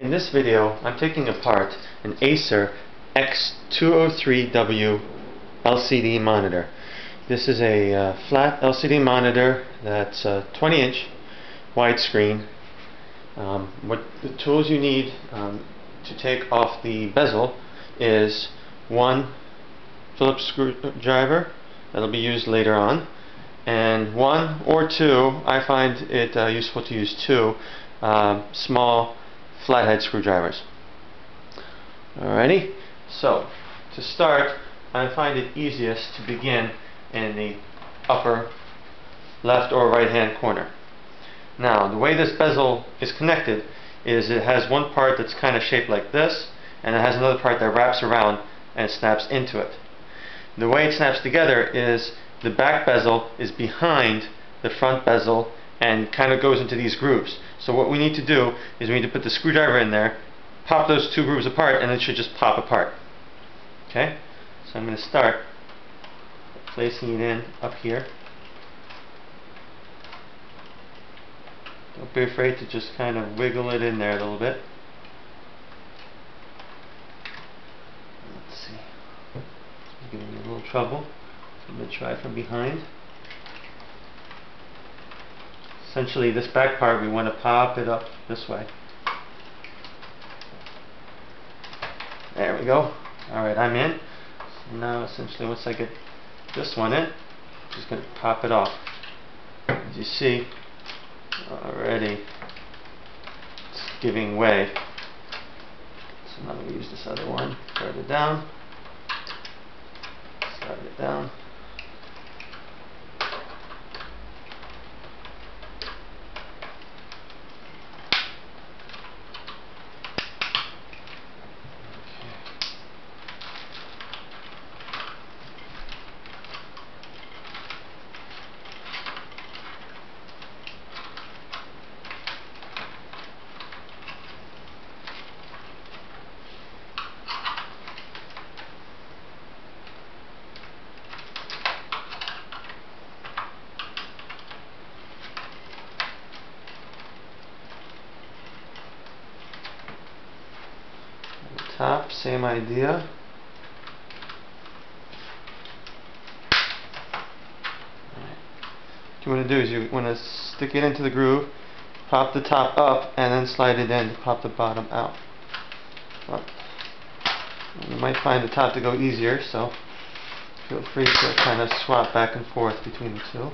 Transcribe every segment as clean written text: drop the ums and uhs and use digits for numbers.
In this video, I'm taking apart an Acer X203W LCD monitor. This is a flat LCD monitor that's 20-inch widescreen. What the tools you need to take off the bezel is one Phillips screwdriver that'll be used later on, and one or two, I find it useful to use two small flathead screwdrivers. Alrighty, so to start, I find it easiest to begin in the upper left or right hand corner. Now, the way this bezel is connected is it has one part that's kind of shaped like this, and it has another part that wraps around and snaps into it. The way it snaps together is the back bezel is behind the front bezel and kind of goes into these grooves. So what we need to do is we need to put the screwdriver in there, pop those two grooves apart, and it should just pop apart. Okay? So I'm going to start placing it in up here. Don't be afraid to just kind of wiggle it in there a little bit. Let's see. It's giving me a little trouble. I'm going to try from behind. Essentially, this back part, we want to pop it up this way. There we go. Alright, I'm in. So now, essentially, once I get this one in, I'm just going to pop it off. As you see, already it's giving way. So now I'm going to use this other one. Slide it down. Slide it down. Top, same idea. What you want to do is you want to stick it into the groove, pop the top up, and then slide it in to pop the bottom out. Well, you might find the top to go easier, so feel free to kind of swap back and forth between the two.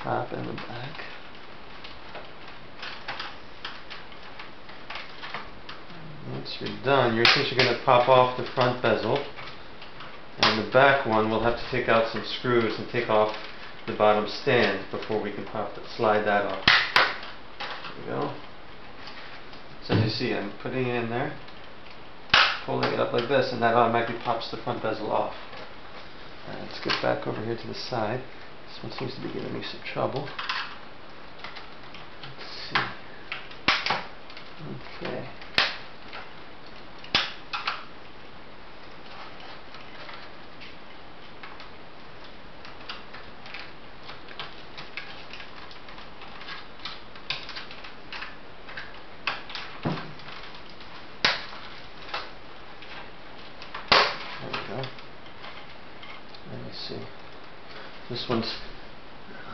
Top and the back. Once you're done, you're essentially going to pop off the front bezel, and the back one we'll have to take out some screws and take off the bottom stand before we can slide that off. There we go. So as you see, I'm putting it in there, pulling it up like this, and that automatically pops the front bezel off. Let's get back over here to the side. This one seems to be giving me some trouble. Let's see. Okay. See, this one's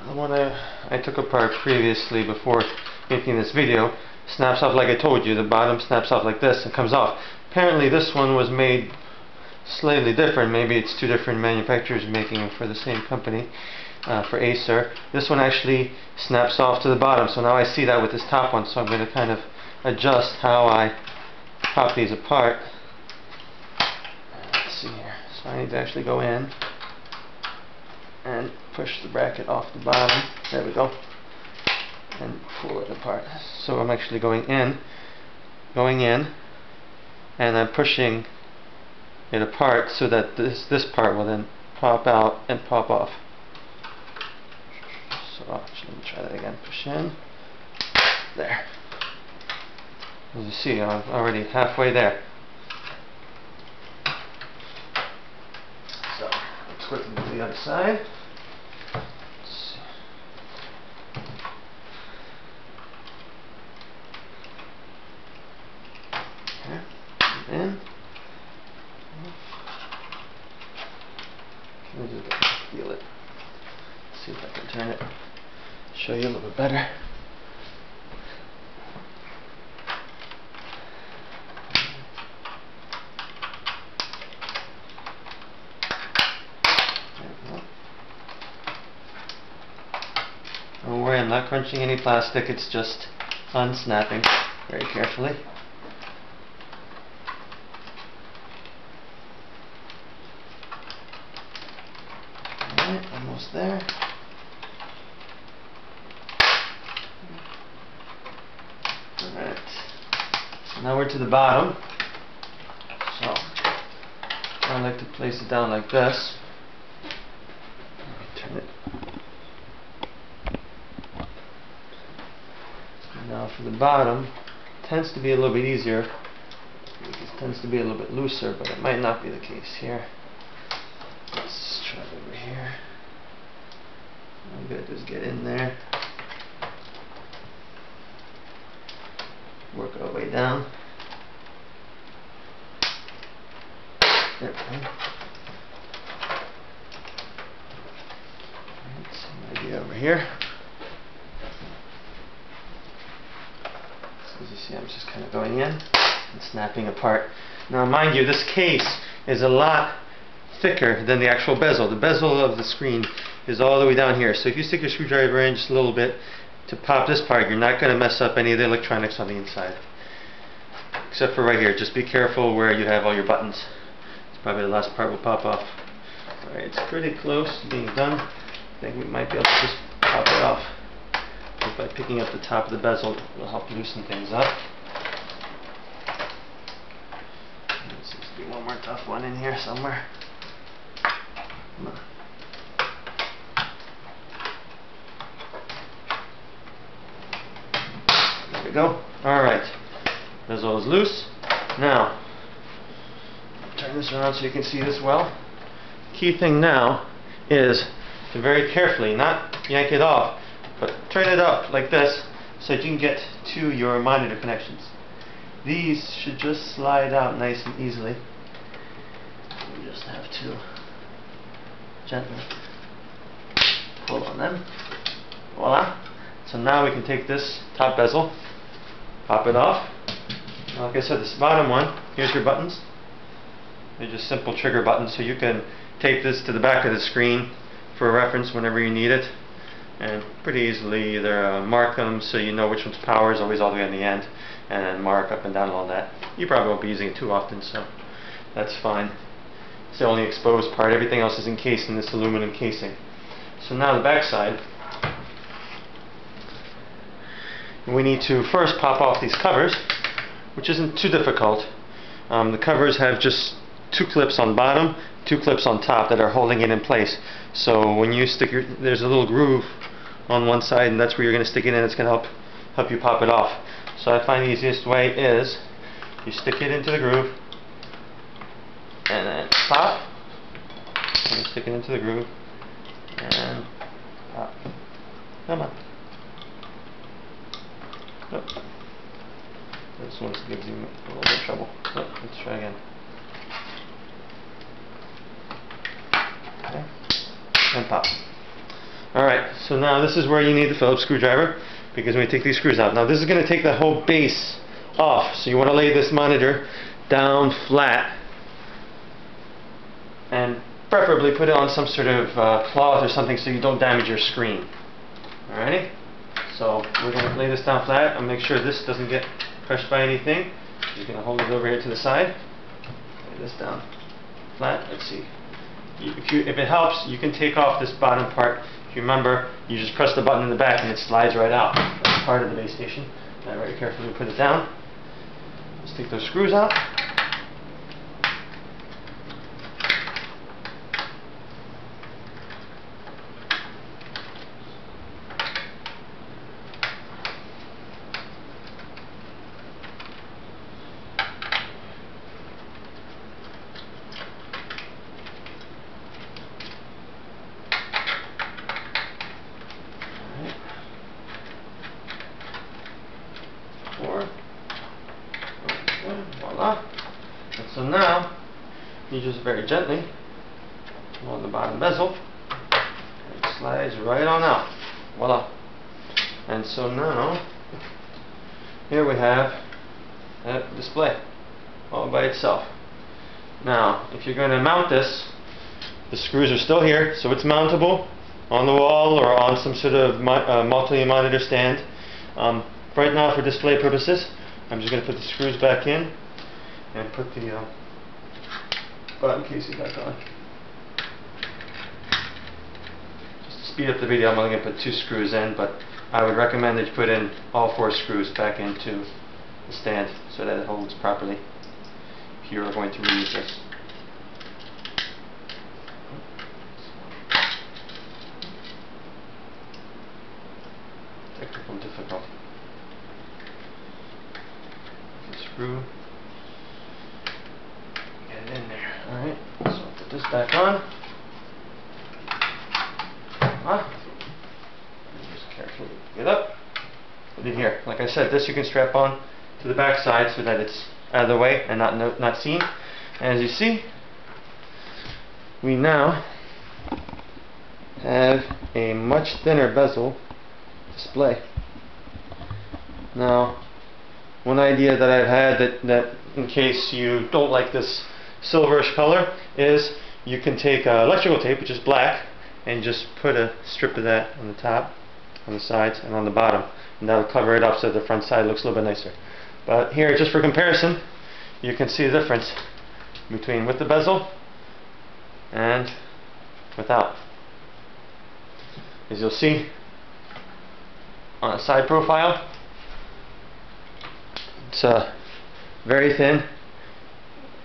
the one I took apart previously before making this video. Snaps off like I told you. The bottom snaps off like this and comes off. Apparently this one was made slightly different. Maybe it's two different manufacturers making it for the same company, for Acer. This one actually snaps off to the bottom, so now I see that with this top one, so I'm going to kind of adjust how I pop these apart. Let's see here. So I need to actually go in and push the bracket off the bottom. There we go. And pull it apart. So I'm actually going in, and I'm pushing it apart so that this part will then pop out and pop off. So actually, let me try that again. Push in. There. As you see, I'm already halfway there. So let's quickly do the other side. show you a little bit better. Don't worry, I'm not crunching any plastic, it's just unsnapping very carefully. Alright, almost there. Alright, so now we're to the bottom. So I like to place it down like this. Turn it. Now for the bottom, it tends to be a little bit easier. It tends to be a little bit looser, but it might not be the case here. Let's try it over here. All we gotta do is get in there. Work our way down. There we go. Alright, same idea over here. As you see, I'm just kind of going in and snapping apart. Now mind you, this case is a lot thicker than the actual bezel. The bezel of the screen is all the way down here. So if you stick your screwdriver in just a little bit to pop this part, you're not going to mess up any of the electronics on the inside. Except for right here. Just be careful where you have all your buttons. It's probably the last part will pop off. Alright, it's pretty close to being done. I think we might be able to just pop it off. By picking up the top of the bezel, it will help loosen things up. There seems to be one more tough one in here somewhere. Come on. There we go. Alright. Bezel is loose. Now, turn this around so you can see this well. Key thing now is to very carefully, not yank it off, but turn it up like this so that you can get to your monitor connections. These should just slide out nice and easily. You just have to gently pull on them. Voila! So now we can take this top bezel, pop it off. Like I said, this bottom one, here's your buttons. They're just simple trigger buttons, so you can tape this to the back of the screen for reference whenever you need it. And pretty easily either mark them so you know which one's power is always all the way on the end, and then mark up and down all that. You probably won't be using it too often, so that's fine. It's the only exposed part. Everything else is encased in this aluminum casing. So now the back side, we need to first pop off these covers, which isn't too difficult. The covers have just 2 clips on bottom, 2 clips on top that are holding it in place. So when you stick there's a little groove on one side, and that's where you're going to stick it in. It's going to help you pop it off. So I find the easiest way is you stick it into the groove and then pop, and stick it into the groove and pop. Come on. Oh. This one gives you a little bit of trouble. Oh, let's try again. Okay. And pop. Alright, so now this is where you need the Phillips screwdriver, because when you take these screws out. Now this is going to take the whole base off, so you want to lay this monitor down flat and preferably put it on some sort of cloth or something so you don't damage your screen. Alrighty? So we're going to lay this down flat and make sure this doesn't get crushed by anything. You're going to hold it over here to the side. Lay this down flat. Let's see. If it helps, you can take off this bottom part. If you remember, you just press the button in the back and it slides right out. That's part of the base station. Now very carefully put it down. Let's take those screws out. Voila. And so now you just very gently pull on the bottom bezel and it slides right on out. Voila. And so now, here we have a display all by itself. Now, if you're going to mount this, the screws are still here, so it's mountable on the wall or on some sort of multi-monitor stand. Right now, for display purposes, I'm just going to put the screws back in and put the bottom casing back on. Just to speed up the video, I'm only going to put 2 screws in, but I would recommend that you put in all 4 screws back into the stand so that it holds properly if you are going to reuse this. Technical difficult. Screw. Get it in there. Alright, so I'll put this back on. Just carefully get up. Put it here. Like I said, this you can strap on to the back side so that it's out of the way and not seen. And as you see, we now have a much thinner bezel display. Now, one idea that I've had that in case you don't like this silverish color is you can take electrical tape, which is black, and just put a strip of that on the top, on the sides, and on the bottom, and that'll cover it up so the front side looks a little bit nicer. But here, just for comparison, you can see the difference between with the bezel and without. As you'll see on a side profile, it's very thin,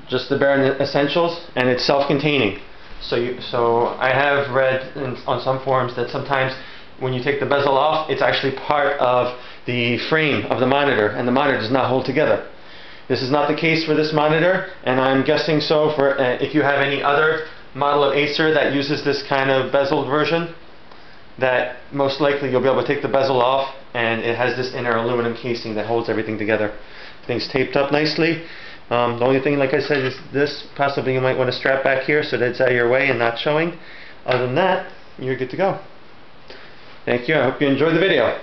just the bare essentials, and it's self-containing. So I have read on some forums that sometimes when you take the bezel off, it's actually part of the frame of the monitor, and the monitor does not hold together. This is not the case for this monitor, and I'm guessing so for if you have any other model of Acer that uses this kind of bezeled version, that most likely you'll be able to take the bezel off, and it has this inner aluminum casing that holds everything together. Things taped up nicely. The only thing, like I said, is this possibly you might want to strap back here so that it's out of your way and not showing. Other than that, you're good to go. Thank you. I hope you enjoyed the video.